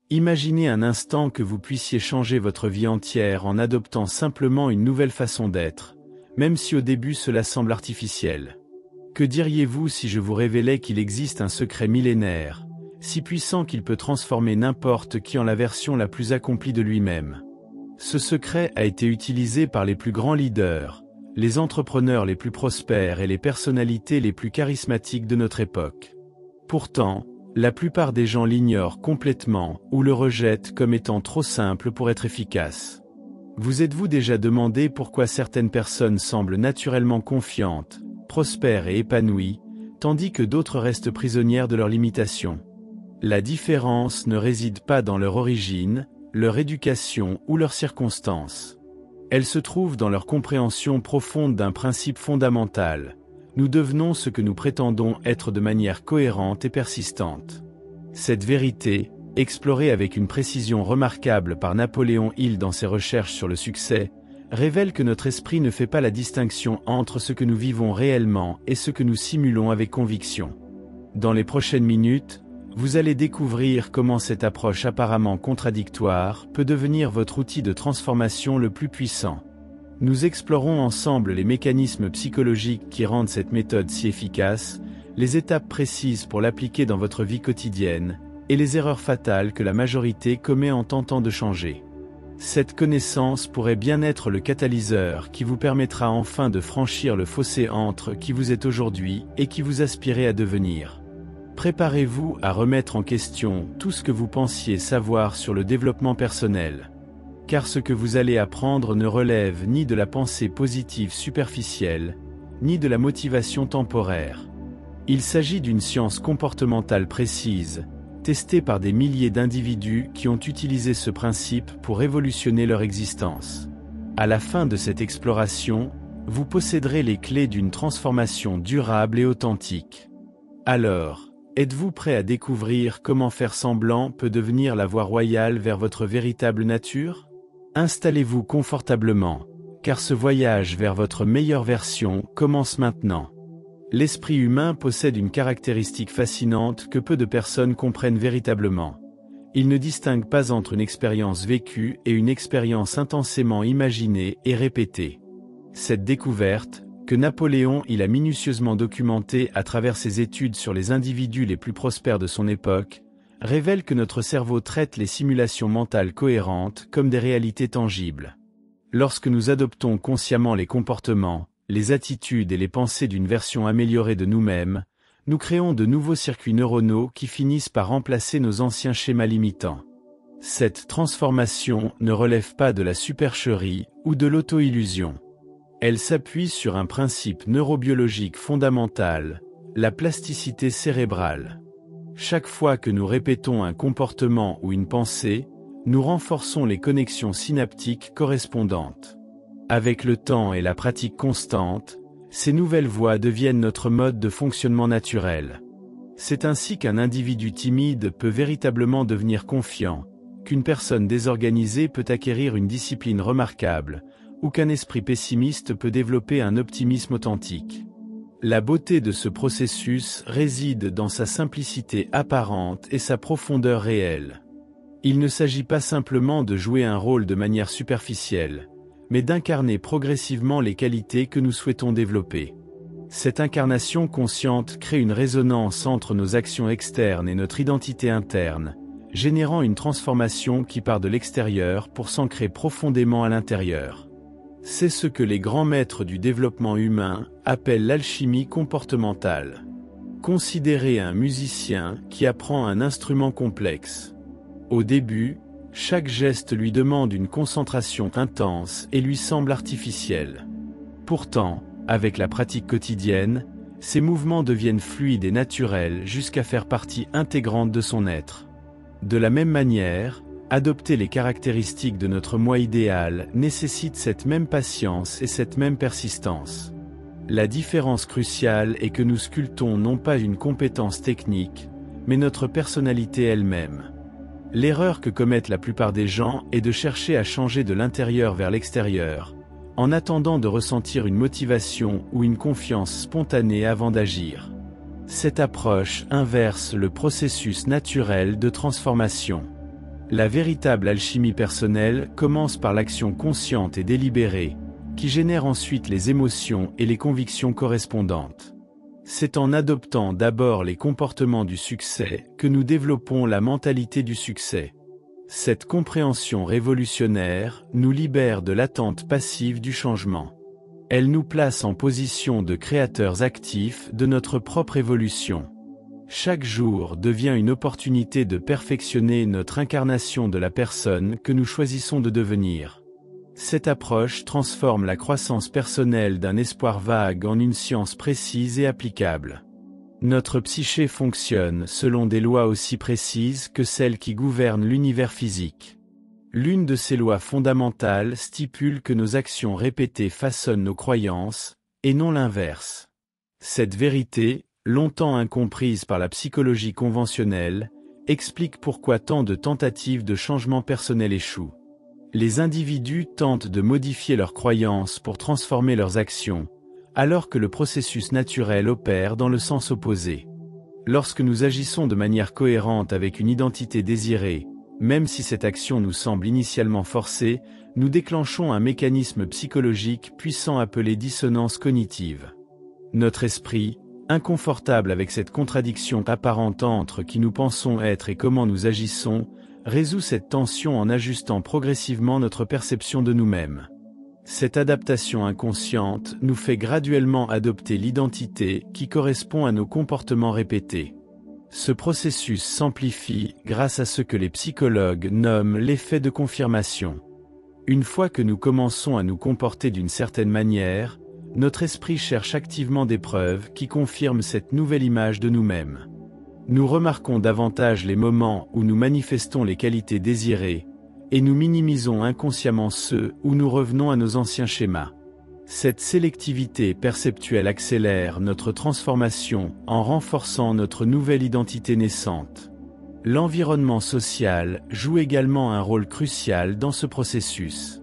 Imaginez un instant que vous puissiez changer votre vie entière en adoptant simplement une nouvelle façon d'être, même si au début cela semble artificiel. Que diriez-vous si je vous révélais qu'il existe un secret millénaire, si puissant qu'il peut transformer n'importe qui en la version la plus accomplie de lui-même? Ce secret a été utilisé par les plus grands leaders, les entrepreneurs les plus prospères et les personnalités les plus charismatiques de notre époque. Pourtant, la plupart des gens l'ignorent complètement ou le rejettent comme étant trop simple pour être efficace. Vous êtes-vous déjà demandé pourquoi certaines personnes semblent naturellement confiantes, prospères et épanouies, tandis que d'autres restent prisonnières de leurs limitations? La différence ne réside pas dans leur origine, leur éducation ou leurs circonstances. Elle se trouve dans leur compréhension profonde d'un principe fondamental. Nous devenons ce que nous prétendons être de manière cohérente et persistante. Cette vérité, explorée avec une précision remarquable par Napoléon Hill dans ses recherches sur le succès, révèle que notre esprit ne fait pas la distinction entre ce que nous vivons réellement et ce que nous simulons avec conviction. Dans les prochaines minutes, vous allez découvrir comment cette approche apparemment contradictoire peut devenir votre outil de transformation le plus puissant. Nous explorons ensemble les mécanismes psychologiques qui rendent cette méthode si efficace, les étapes précises pour l'appliquer dans votre vie quotidienne, et les erreurs fatales que la majorité commet en tentant de changer. Cette connaissance pourrait bien être le catalyseur qui vous permettra enfin de franchir le fossé entre qui vous êtes aujourd'hui et qui vous aspirez à devenir. Préparez-vous à remettre en question tout ce que vous pensiez savoir sur le développement personnel. Car ce que vous allez apprendre ne relève ni de la pensée positive superficielle, ni de la motivation temporaire. Il s'agit d'une science comportementale précise, testée par des milliers d'individus qui ont utilisé ce principe pour révolutionner leur existence. À la fin de cette exploration, vous posséderez les clés d'une transformation durable et authentique. Alors, êtes-vous prêt à découvrir comment faire semblant peut devenir la voie royale vers votre véritable nature? Installez-vous confortablement, car ce voyage vers votre meilleure version commence maintenant. L'esprit humain possède une caractéristique fascinante que peu de personnes comprennent véritablement. Il ne distingue pas entre une expérience vécue et une expérience intensément imaginée et répétée. Cette découverte, que Napoléon Hill a minutieusement documentée à travers ses études sur les individus les plus prospères de son époque, révèle que notre cerveau traite les simulations mentales cohérentes comme des réalités tangibles. Lorsque nous adoptons consciemment les comportements, les attitudes et les pensées d'une version améliorée de nous-mêmes, nous créons de nouveaux circuits neuronaux qui finissent par remplacer nos anciens schémas limitants. Cette transformation ne relève pas de la supercherie ou de l'auto-illusion. Elle s'appuie sur un principe neurobiologique fondamental, la plasticité cérébrale. Chaque fois que nous répétons un comportement ou une pensée, nous renforçons les connexions synaptiques correspondantes. Avec le temps et la pratique constante, ces nouvelles voies deviennent notre mode de fonctionnement naturel. C'est ainsi qu'un individu timide peut véritablement devenir confiant, qu'une personne désorganisée peut acquérir une discipline remarquable, ou qu'un esprit pessimiste peut développer un optimisme authentique. La beauté de ce processus réside dans sa simplicité apparente et sa profondeur réelle. Il ne s'agit pas simplement de jouer un rôle de manière superficielle, mais d'incarner progressivement les qualités que nous souhaitons développer. Cette incarnation consciente crée une résonance entre nos actions externes et notre identité interne, générant une transformation qui part de l'extérieur pour s'ancrer profondément à l'intérieur. C'est ce que les grands maîtres du développement humain appellent l'alchimie comportementale. Considérez un musicien qui apprend un instrument complexe. Au début, chaque geste lui demande une concentration intense et lui semble artificiel. Pourtant, avec la pratique quotidienne, ses mouvements deviennent fluides et naturels jusqu'à faire partie intégrante de son être. De la même manière, adopter les caractéristiques de notre moi idéal nécessite cette même patience et cette même persistance. La différence cruciale est que nous sculptons non pas une compétence technique, mais notre personnalité elle-même. L'erreur que commettent la plupart des gens est de chercher à changer de l'intérieur vers l'extérieur, en attendant de ressentir une motivation ou une confiance spontanée avant d'agir. Cette approche inverse le processus naturel de transformation. La véritable alchimie personnelle commence par l'action consciente et délibérée, qui génère ensuite les émotions et les convictions correspondantes. C'est en adoptant d'abord les comportements du succès que nous développons la mentalité du succès. Cette compréhension révolutionnaire nous libère de l'attente passive du changement. Elle nous place en position de créateurs actifs de notre propre évolution. Chaque jour devient une opportunité de perfectionner notre incarnation de la personne que nous choisissons de devenir. Cette approche transforme la croissance personnelle d'un espoir vague en une science précise et applicable. Notre psyché fonctionne selon des lois aussi précises que celles qui gouvernent l'univers physique. L'une de ces lois fondamentales stipule que nos actions répétées façonnent nos croyances, et non l'inverse. Cette vérité, longtemps incomprise par la psychologie conventionnelle, explique pourquoi tant de tentatives de changement personnel échouent. Les individus tentent de modifier leurs croyances pour transformer leurs actions, alors que le processus naturel opère dans le sens opposé. Lorsque nous agissons de manière cohérente avec une identité désirée, même si cette action nous semble initialement forcée, nous déclenchons un mécanisme psychologique puissant appelé dissonance cognitive. Notre esprit, inconfortable avec cette contradiction apparente entre qui nous pensons être et comment nous agissons, résout cette tension en ajustant progressivement notre perception de nous-mêmes. Cette adaptation inconsciente nous fait graduellement adopter l'identité qui correspond à nos comportements répétés. Ce processus s'amplifie grâce à ce que les psychologues nomment l'effet de confirmation. Une fois que nous commençons à nous comporter d'une certaine manière, notre esprit cherche activement des preuves qui confirment cette nouvelle image de nous-mêmes. Nous remarquons davantage les moments où nous manifestons les qualités désirées, et nous minimisons inconsciemment ceux où nous revenons à nos anciens schémas. Cette sélectivité perceptuelle accélère notre transformation en renforçant notre nouvelle identité naissante. L'environnement social joue également un rôle crucial dans ce processus.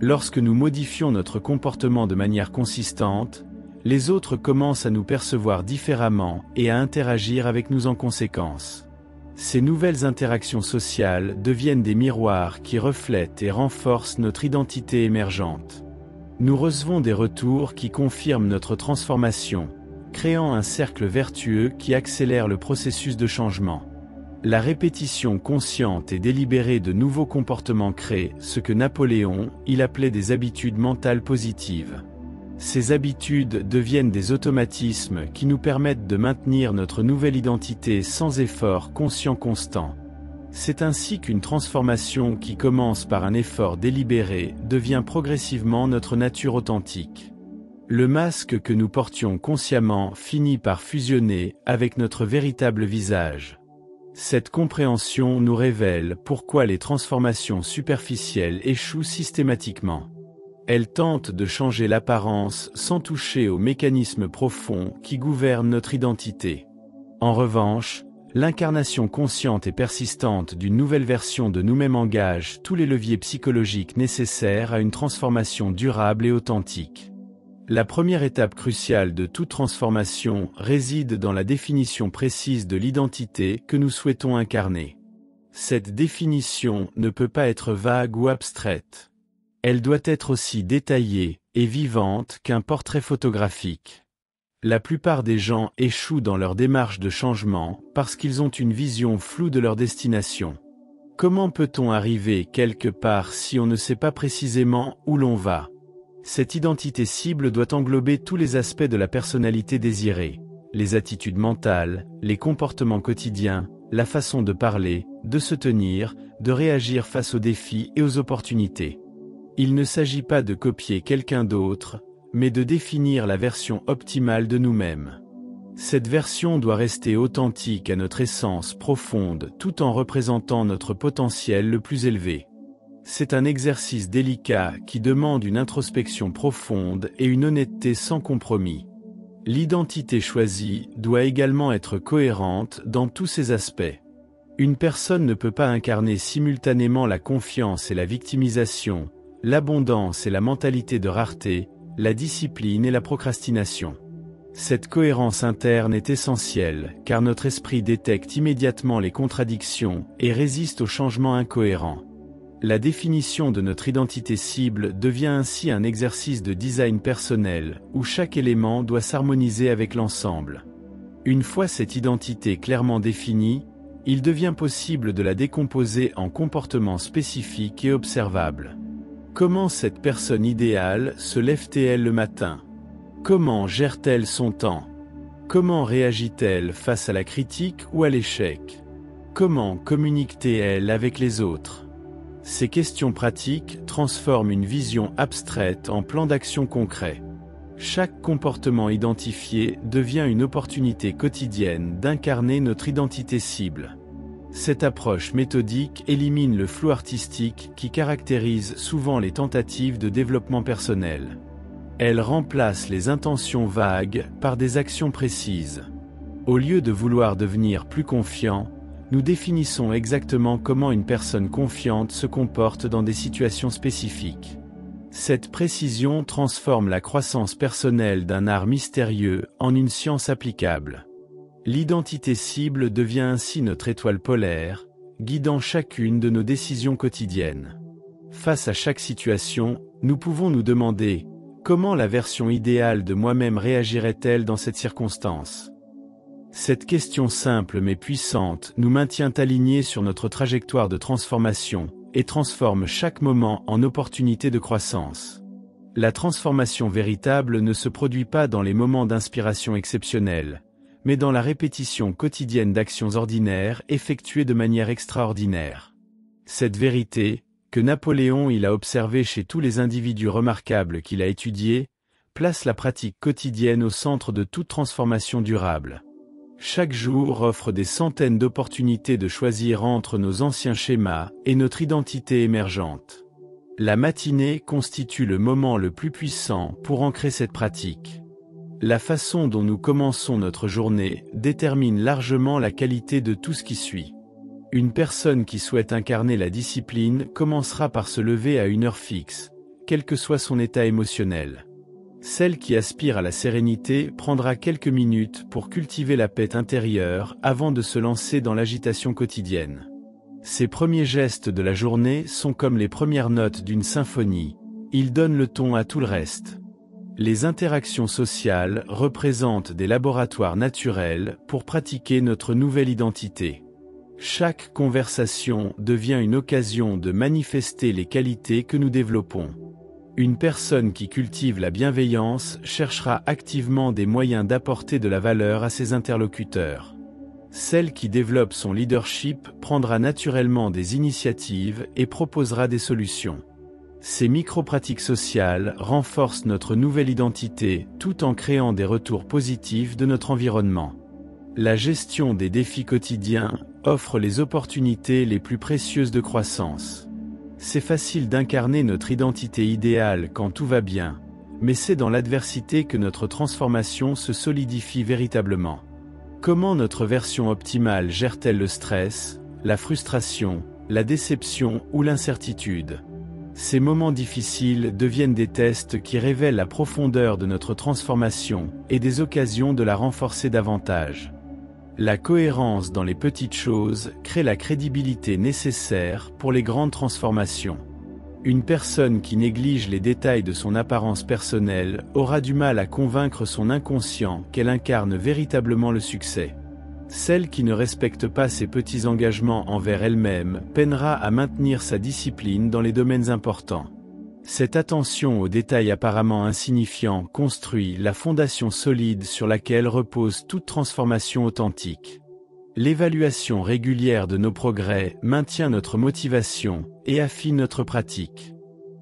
Lorsque nous modifions notre comportement de manière consistante, les autres commencent à nous percevoir différemment et à interagir avec nous en conséquence. Ces nouvelles interactions sociales deviennent des miroirs qui reflètent et renforcent notre identité émergente. Nous recevons des retours qui confirment notre transformation, créant un cercle vertueux qui accélère le processus de changement. La répétition consciente et délibérée de nouveaux comportements crée ce que Napoléon appelait des habitudes mentales positives. Ces habitudes deviennent des automatismes qui nous permettent de maintenir notre nouvelle identité sans effort conscient constant. C'est ainsi qu'une transformation qui commence par un effort délibéré devient progressivement notre nature authentique. Le masque que nous portions consciemment finit par fusionner avec notre véritable visage. Cette compréhension nous révèle pourquoi les transformations superficielles échouent systématiquement. Elles tentent de changer l'apparence sans toucher aux mécanismes profonds qui gouvernent notre identité. En revanche, l'incarnation consciente et persistante d'une nouvelle version de nous-mêmes engage tous les leviers psychologiques nécessaires à une transformation durable et authentique. La première étape cruciale de toute transformation réside dans la définition précise de l'identité que nous souhaitons incarner. Cette définition ne peut pas être vague ou abstraite. Elle doit être aussi détaillée et vivante qu'un portrait photographique. La plupart des gens échouent dans leur démarche de changement parce qu'ils ont une vision floue de leur destination. Comment peut-on arriver quelque part si on ne sait pas précisément où l'on va ? Cette identité cible doit englober tous les aspects de la personnalité désirée, les attitudes mentales, les comportements quotidiens, la façon de parler, de se tenir, de réagir face aux défis et aux opportunités. Il ne s'agit pas de copier quelqu'un d'autre, mais de définir la version optimale de nous-mêmes. Cette version doit rester authentique à notre essence profonde tout en représentant notre potentiel le plus élevé. C'est un exercice délicat qui demande une introspection profonde et une honnêteté sans compromis. L'identité choisie doit également être cohérente dans tous ses aspects. Une personne ne peut pas incarner simultanément la confiance et la victimisation, l'abondance et la mentalité de rareté, la discipline et la procrastination. Cette cohérence interne est essentielle, car notre esprit détecte immédiatement les contradictions et résiste aux changements incohérents. La définition de notre identité cible devient ainsi un exercice de design personnel, où chaque élément doit s'harmoniser avec l'ensemble. Une fois cette identité clairement définie, il devient possible de la décomposer en comportements spécifiques et observables. Comment cette personne idéale se lève-t-elle le matin? Comment gère-t-elle son temps? Comment réagit-elle face à la critique ou à l'échec? Comment communique-t-elle avec les autres? Ces questions pratiques transforment une vision abstraite en plan d'action concret. Chaque comportement identifié devient une opportunité quotidienne d'incarner notre identité cible. Cette approche méthodique élimine le flou artistique qui caractérise souvent les tentatives de développement personnel. Elle remplace les intentions vagues par des actions précises. Au lieu de vouloir devenir plus confiant, nous définissons exactement comment une personne confiante se comporte dans des situations spécifiques. Cette précision transforme la croissance personnelle d'un art mystérieux en une science applicable. L'identité cible devient ainsi notre étoile polaire, guidant chacune de nos décisions quotidiennes. Face à chaque situation, nous pouvons nous demander « Comment la version idéale de moi-même réagirait-elle dans cette circonstance ?» Cette question simple mais puissante nous maintient alignés sur notre trajectoire de transformation et transforme chaque moment en opportunité de croissance. La transformation véritable ne se produit pas dans les moments d'inspiration exceptionnelle, mais dans la répétition quotidienne d'actions ordinaires effectuées de manière extraordinaire. Cette vérité, que Napoléon a observée chez tous les individus remarquables qu'il a étudiés, place la pratique quotidienne au centre de toute transformation durable. Chaque jour offre des centaines d'opportunités de choisir entre nos anciens schémas et notre identité émergente. La matinée constitue le moment le plus puissant pour ancrer cette pratique. La façon dont nous commençons notre journée détermine largement la qualité de tout ce qui suit. Une personne qui souhaite incarner la discipline commencera par se lever à une heure fixe, quel que soit son état émotionnel. Celle qui aspire à la sérénité prendra quelques minutes pour cultiver la paix intérieure avant de se lancer dans l'agitation quotidienne. Ces premiers gestes de la journée sont comme les premières notes d'une symphonie, ils donnent le ton à tout le reste. Les interactions sociales représentent des laboratoires naturels pour pratiquer notre nouvelle identité. Chaque conversation devient une occasion de manifester les qualités que nous développons. Une personne qui cultive la bienveillance cherchera activement des moyens d'apporter de la valeur à ses interlocuteurs. Celle qui développe son leadership prendra naturellement des initiatives et proposera des solutions. Ces micro-pratiques sociales renforcent notre nouvelle identité tout en créant des retours positifs de notre environnement. La gestion des défis quotidiens offre les opportunités les plus précieuses de croissance. C'est facile d'incarner notre identité idéale quand tout va bien, mais c'est dans l'adversité que notre transformation se solidifie véritablement. Comment notre version optimale gère-t-elle le stress, la frustration, la déception ou l'incertitude? Ces moments difficiles deviennent des tests qui révèlent la profondeur de notre transformation et des occasions de la renforcer davantage. La cohérence dans les petites choses crée la crédibilité nécessaire pour les grandes transformations. Une personne qui néglige les détails de son apparence personnelle aura du mal à convaincre son inconscient qu'elle incarne véritablement le succès. Celle qui ne respecte pas ses petits engagements envers elle-même peinera à maintenir sa discipline dans les domaines importants. Cette attention aux détails apparemment insignifiants construit la fondation solide sur laquelle repose toute transformation authentique. L'évaluation régulière de nos progrès maintient notre motivation et affine notre pratique.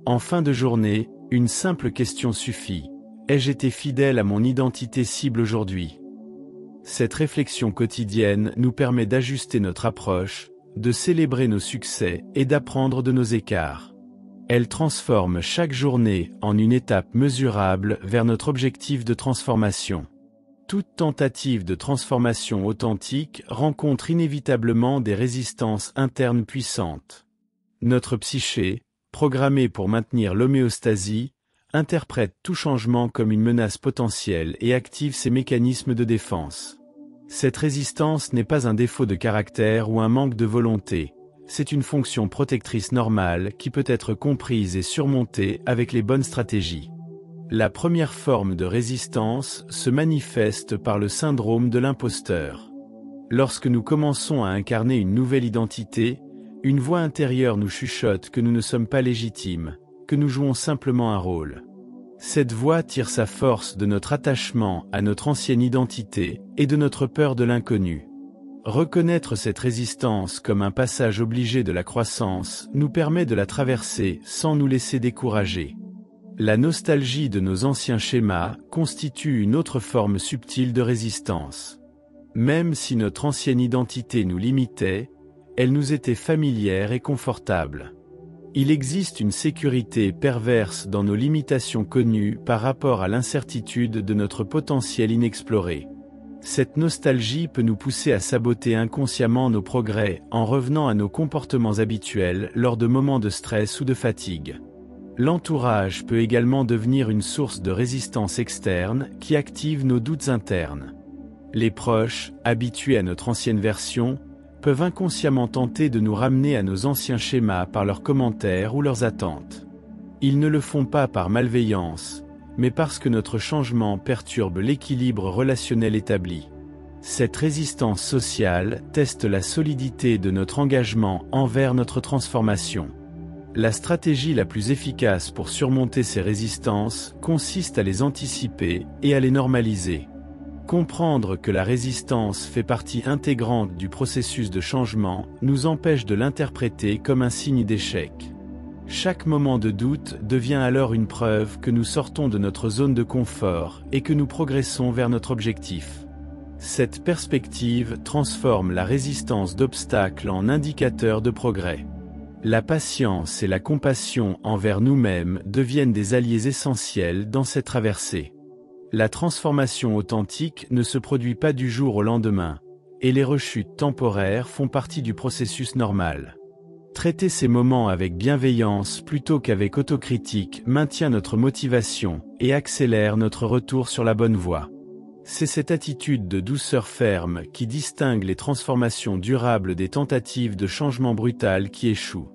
En fin de journée, une simple question suffit. Ai-je été fidèle à mon identité cible aujourd'hui? Cette réflexion quotidienne nous permet d'ajuster notre approche, de célébrer nos succès et d'apprendre de nos écarts. Elle transforme chaque journée en une étape mesurable vers notre objectif de transformation. Toute tentative de transformation authentique rencontre inévitablement des résistances internes puissantes. Notre psyché, programmée pour maintenir l'homéostasie, interprète tout changement comme une menace potentielle et active ses mécanismes de défense. Cette résistance n'est pas un défaut de caractère ou un manque de volonté, c'est une fonction protectrice normale qui peut être comprise et surmontée avec les bonnes stratégies. La première forme de résistance se manifeste par le syndrome de l'imposteur. Lorsque nous commençons à incarner une nouvelle identité, une voix intérieure nous chuchote que nous ne sommes pas légitimes, que nous jouons simplement un rôle. Cette voix tire sa force de notre attachement à notre ancienne identité et de notre peur de l'inconnu. Reconnaître cette résistance comme un passage obligé de la croissance nous permet de la traverser sans nous laisser décourager. La nostalgie de nos anciens schémas constitue une autre forme subtile de résistance. Même si notre ancienne identité nous limitait, elle nous était familière et confortable. Il existe une sécurité perverse dans nos limitations connues par rapport à l'incertitude de notre potentiel inexploré. Cette nostalgie peut nous pousser à saboter inconsciemment nos progrès en revenant à nos comportements habituels lors de moments de stress ou de fatigue. L'entourage peut également devenir une source de résistance externe qui active nos doutes internes. Les proches, habitués à notre ancienne version, peuvent inconsciemment tenter de nous ramener à nos anciens schémas par leurs commentaires ou leurs attentes. Ils ne le font pas par malveillance, mais parce que notre changement perturbe l'équilibre relationnel établi. Cette résistance sociale teste la solidité de notre engagement envers notre transformation. La stratégie la plus efficace pour surmonter ces résistances consiste à les anticiper et à les normaliser. Comprendre que la résistance fait partie intégrante du processus de changement nous empêche de l'interpréter comme un signe d'échec. Chaque moment de doute devient alors une preuve que nous sortons de notre zone de confort et que nous progressons vers notre objectif. Cette perspective transforme la résistance d'obstacles en indicateur de progrès. La patience et la compassion envers nous-mêmes deviennent des alliés essentiels dans cette traversée. La transformation authentique ne se produit pas du jour au lendemain, et les rechutes temporaires font partie du processus normal. Traiter ces moments avec bienveillance plutôt qu'avec autocritique maintient notre motivation et accélère notre retour sur la bonne voie. C'est cette attitude de douceur ferme qui distingue les transformations durables des tentatives de changement brutal qui échouent.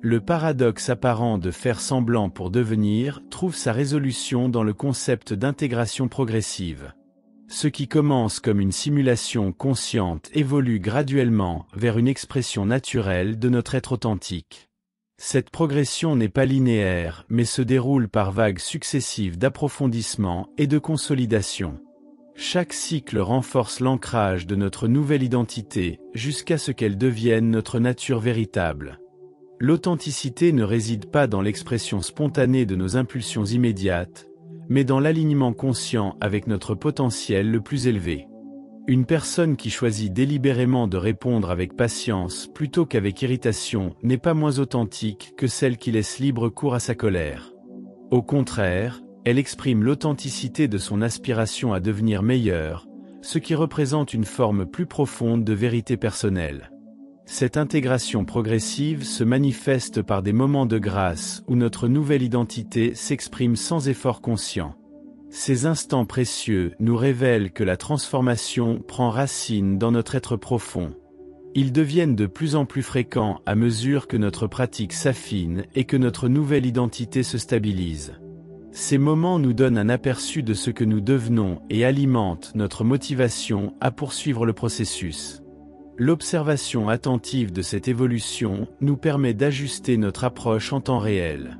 Le paradoxe apparent de faire semblant pour devenir trouve sa résolution dans le concept d'intégration progressive. Ce qui commence comme une simulation consciente évolue graduellement vers une expression naturelle de notre être authentique. Cette progression n'est pas linéaire, mais se déroule par vagues successives d'approfondissement et de consolidation. Chaque cycle renforce l'ancrage de notre nouvelle identité jusqu'à ce qu'elle devienne notre nature véritable. L'authenticité ne réside pas dans l'expression spontanée de nos impulsions immédiates, mais dans l'alignement conscient avec notre potentiel le plus élevé. Une personne qui choisit délibérément de répondre avec patience plutôt qu'avec irritation n'est pas moins authentique que celle qui laisse libre cours à sa colère. Au contraire, elle exprime l'authenticité de son aspiration à devenir meilleure, ce qui représente une forme plus profonde de vérité personnelle. Cette intégration progressive se manifeste par des moments de grâce où notre nouvelle identité s'exprime sans effort conscient. Ces instants précieux nous révèlent que la transformation prend racine dans notre être profond. Ils deviennent de plus en plus fréquents à mesure que notre pratique s'affine et que notre nouvelle identité se stabilise. Ces moments nous donnent un aperçu de ce que nous devenons et alimentent notre motivation à poursuivre le processus. L'observation attentive de cette évolution nous permet d'ajuster notre approche en temps réel.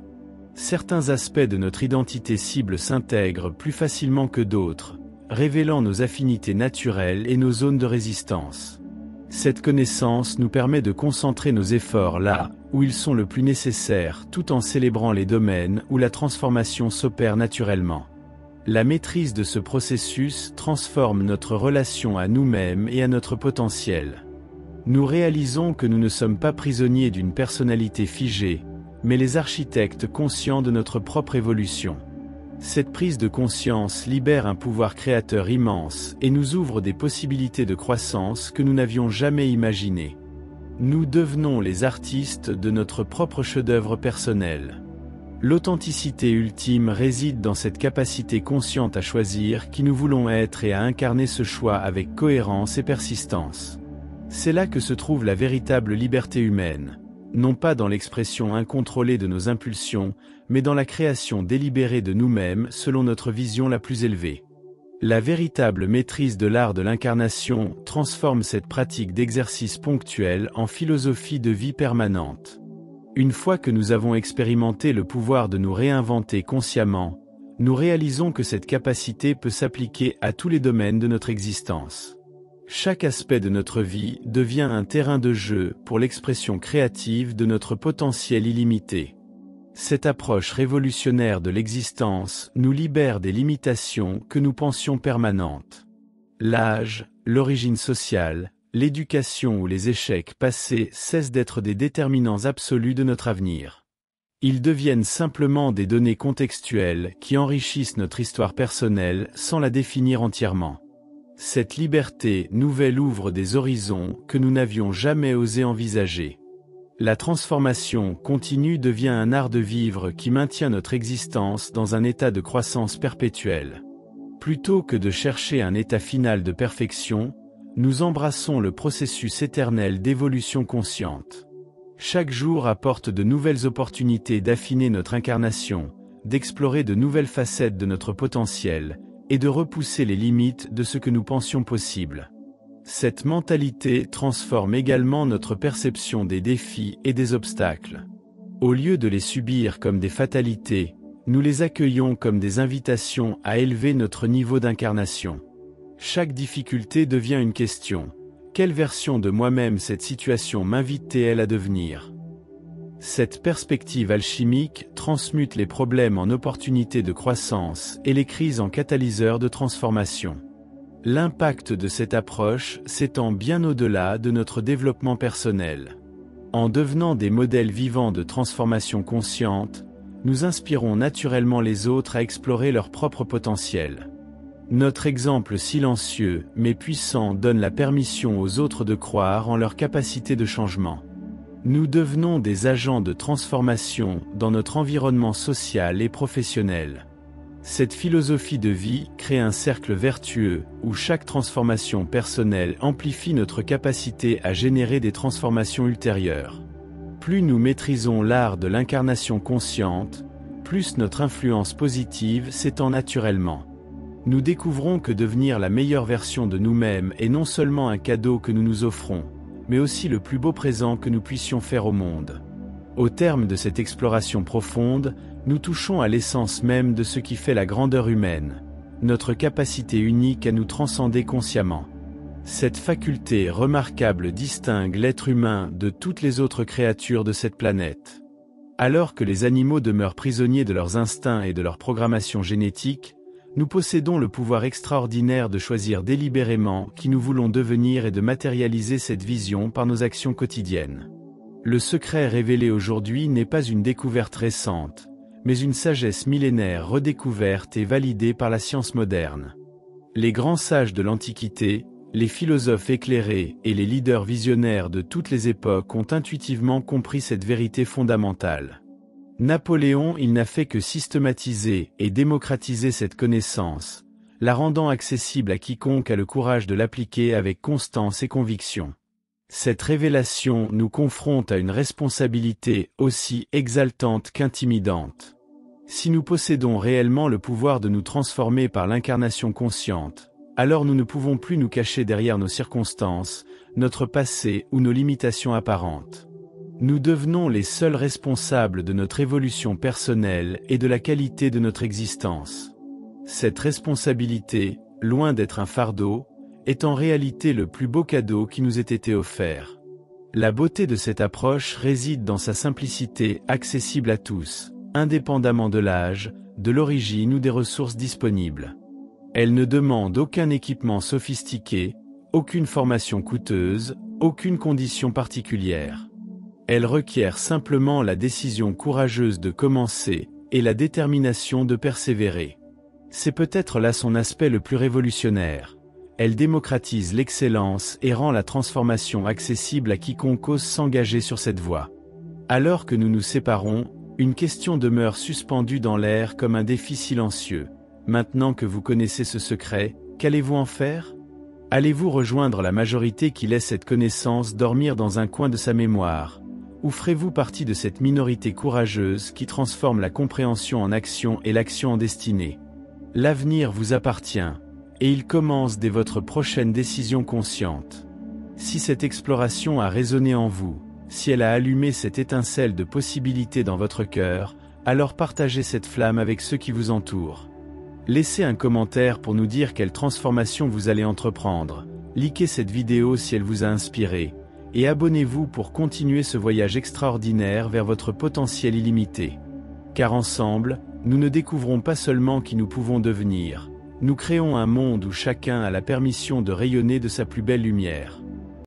Certains aspects de notre identité cible s'intègrent plus facilement que d'autres, révélant nos affinités naturelles et nos zones de résistance. Cette connaissance nous permet de concentrer nos efforts là où ils sont le plus nécessaires tout en célébrant les domaines où la transformation s'opère naturellement. La maîtrise de ce processus transforme notre relation à nous-mêmes et à notre potentiel. Nous réalisons que nous ne sommes pas prisonniers d'une personnalité figée, mais les architectes conscients de notre propre évolution. Cette prise de conscience libère un pouvoir créateur immense et nous ouvre des possibilités de croissance que nous n'avions jamais imaginées. Nous devenons les artistes de notre propre chef-d'œuvre personnel. L'authenticité ultime réside dans cette capacité consciente à choisir qui nous voulons être et à incarner ce choix avec cohérence et persistance. C'est là que se trouve la véritable liberté humaine, non pas dans l'expression incontrôlée de nos impulsions, mais dans la création délibérée de nous-mêmes selon notre vision la plus élevée. La véritable maîtrise de l'art de l'incarnation transforme cette pratique d'exercice ponctuel en philosophie de vie permanente. Une fois que nous avons expérimenté le pouvoir de nous réinventer consciemment, nous réalisons que cette capacité peut s'appliquer à tous les domaines de notre existence. Chaque aspect de notre vie devient un terrain de jeu pour l'expression créative de notre potentiel illimité. Cette approche révolutionnaire de l'existence nous libère des limitations que nous pensions permanentes. L'âge, l'origine sociale, l'éducation ou les échecs passés cessent d'être des déterminants absolus de notre avenir. Ils deviennent simplement des données contextuelles qui enrichissent notre histoire personnelle sans la définir entièrement. Cette liberté nouvelle ouvre des horizons que nous n'avions jamais osé envisager. La transformation continue devient un art de vivre qui maintient notre existence dans un état de croissance perpétuelle. Plutôt que de chercher un état final de perfection, nous embrassons le processus éternel d'évolution consciente. Chaque jour apporte de nouvelles opportunités d'affiner notre incarnation, d'explorer de nouvelles facettes de notre potentiel, et de repousser les limites de ce que nous pensions possible. Cette mentalité transforme également notre perception des défis et des obstacles. Au lieu de les subir comme des fatalités, nous les accueillons comme des invitations à élever notre niveau d'incarnation. Chaque difficulté devient une question. Quelle version de moi-même cette situation m'invite-t-elle à devenir ? Cette perspective alchimique transmute les problèmes en opportunités de croissance et les crises en catalyseurs de transformation. L'impact de cette approche s'étend bien au-delà de notre développement personnel. En devenant des modèles vivants de transformation consciente, nous inspirons naturellement les autres à explorer leur propre potentiel. Notre exemple silencieux mais puissant donne la permission aux autres de croire en leur capacité de changement. Nous devenons des agents de transformation dans notre environnement social et professionnel. Cette philosophie de vie crée un cercle vertueux où chaque transformation personnelle amplifie notre capacité à générer des transformations ultérieures. Plus nous maîtrisons l'art de l'incarnation consciente, plus notre influence positive s'étend naturellement. Nous découvrons que devenir la meilleure version de nous-mêmes est non seulement un cadeau que nous nous offrons, mais aussi le plus beau présent que nous puissions faire au monde. Au terme de cette exploration profonde, nous touchons à l'essence même de ce qui fait la grandeur humaine, notre capacité unique à nous transcender consciemment. Cette faculté remarquable distingue l'être humain de toutes les autres créatures de cette planète. Alors que les animaux demeurent prisonniers de leurs instincts et de leur programmation génétique, nous possédons le pouvoir extraordinaire de choisir délibérément qui nous voulons devenir et de matérialiser cette vision par nos actions quotidiennes. Le secret révélé aujourd'hui n'est pas une découverte récente, mais une sagesse millénaire redécouverte et validée par la science moderne. Les grands sages de l'Antiquité, les philosophes éclairés et les leaders visionnaires de toutes les époques ont intuitivement compris cette vérité fondamentale. Napoléon, il n'a fait que systématiser et démocratiser cette connaissance, la rendant accessible à quiconque a le courage de l'appliquer avec constance et conviction. Cette révélation nous confronte à une responsabilité aussi exaltante qu'intimidante. Si nous possédons réellement le pouvoir de nous transformer par l'incarnation consciente, alors nous ne pouvons plus nous cacher derrière nos circonstances, notre passé ou nos limitations apparentes. Nous devenons les seuls responsables de notre évolution personnelle et de la qualité de notre existence. Cette responsabilité, loin d'être un fardeau, est en réalité le plus beau cadeau qui nous ait été offert. La beauté de cette approche réside dans sa simplicité accessible à tous, indépendamment de l'âge, de l'origine ou des ressources disponibles. Elle ne demande aucun équipement sophistiqué, aucune formation coûteuse, aucune condition particulière. Elle requiert simplement la décision courageuse de commencer et la détermination de persévérer. C'est peut-être là son aspect le plus révolutionnaire. Elle démocratise l'excellence et rend la transformation accessible à quiconque ose s'engager sur cette voie. Alors que nous nous séparons, Une question demeure suspendue dans l'air comme un défi silencieux. Maintenant que vous connaissez ce secret, qu'allez-vous en faire? Allez-vous rejoindre la majorité qui laisse cette connaissance dormir dans un coin de sa mémoire? Ou ferez-vous partie de cette minorité courageuse qui transforme la compréhension en action et l'action en destinée? L'avenir vous appartient, et il commence dès votre prochaine décision consciente. Si cette exploration a résonné en vous, si elle a allumé cette étincelle de possibilités dans votre cœur, alors partagez cette flamme avec ceux qui vous entourent. Laissez un commentaire pour nous dire quelle transformation vous allez entreprendre, likez cette vidéo si elle vous a inspiré, et abonnez-vous pour continuer ce voyage extraordinaire vers votre potentiel illimité. Car ensemble, nous ne découvrons pas seulement qui nous pouvons devenir, nous créons un monde où chacun a la permission de rayonner de sa plus belle lumière.